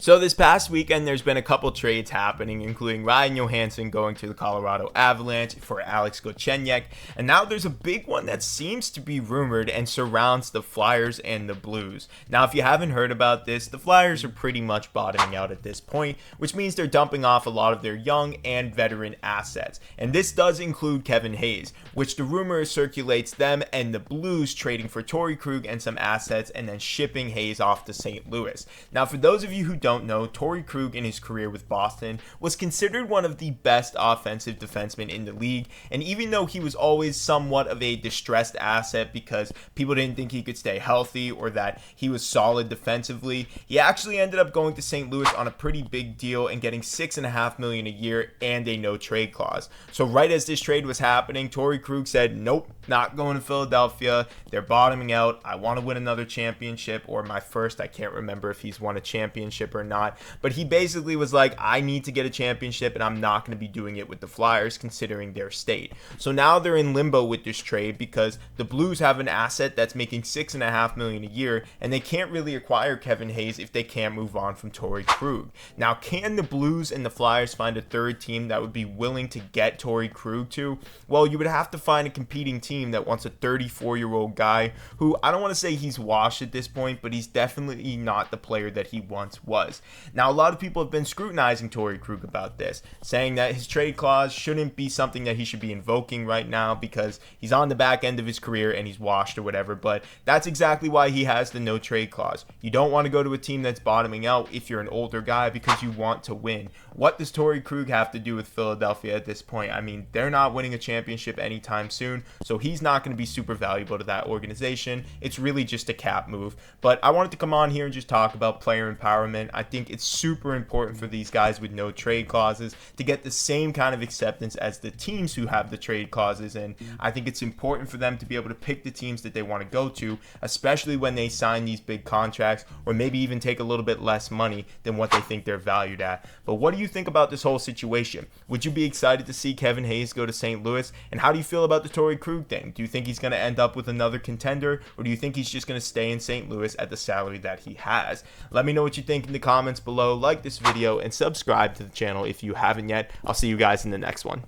So this past weekend, there's been a couple trades happening, including Ryan Johansson going to the Colorado Avalanche for Alex Galchenyuk, and now there's a big one that seems to be rumored and surrounds the Flyers and the Blues. Now, if you haven't heard about this, the Flyers are pretty much bottoming out at this point, which means they're dumping off a lot of their young and veteran assets, and this does include Kevin Hayes, which the rumor circulates them and the Blues trading for Torey Krug and some assets and then shipping Hayes off to St. Louis. Now, for those of you who don't know, Torey Krug in his career with Boston was considered one of the best offensive defensemen in the league, and even though he was always somewhat of a distressed asset because people didn't think he could stay healthy or that he was solid defensively, he actually ended up going to St. Louis on a pretty big deal and getting $6.5 million a year and a no trade clause. So right as this trade was happening, Torey Krug said, nope, not going to Philadelphia. They're bottoming out. I want to win another championship, or my first. I can't remember if he's won a championship or not, but he basically was like, I need to get a championship and I'm not going to be doing it with the Flyers considering their state. So now they're in limbo with this trade because the Blues have an asset that's making $6.5 million a year, and they can't really acquire Kevin Hayes if they can't move on from Torey Krug. Now, can the Blues and the Flyers find a third team that would be willing to get Torey Krug to? Well, you would have to find a competing team that wants a 34-year-old guy who, I don't want to say he's washed at this point, but he's definitely not the player that he once was. Now, a lot of people have been scrutinizing Torey Krug about this, saying that his trade clause shouldn't be something that he should be invoking right now because he's on the back end of his career and he's washed or whatever, but that's exactly why he has the no trade clause. You don't want to go to a team that's bottoming out if you're an older guy because you want to win. What does Torey Krug have to do with Philadelphia at this point? I mean, they're not winning a championship anytime soon, so he's not going to be super valuable to that organization. It's really just a cap move, but I wanted to come on here and just talk about player empowerment. I think it's super important for these guys with no trade clauses to get the same kind of acceptance as the teams who have the trade clauses, and I think it's important for them to be able to pick the teams that they want to go to, especially when they sign these big contracts or maybe even take a little bit less money than what they think they're valued at. But what do you think about this whole situation? Would you be excited to see Kevin Hayes go to St. Louis? And how do you feel about the Torey Krug thing? Do you think he's going to end up with another contender, or do you think he's just going to stay in St. Louis at the salary that he has? Let me know what you think in the comments below. Like this video and subscribe to the channel if you haven't yet. I'll see you guys in the next one.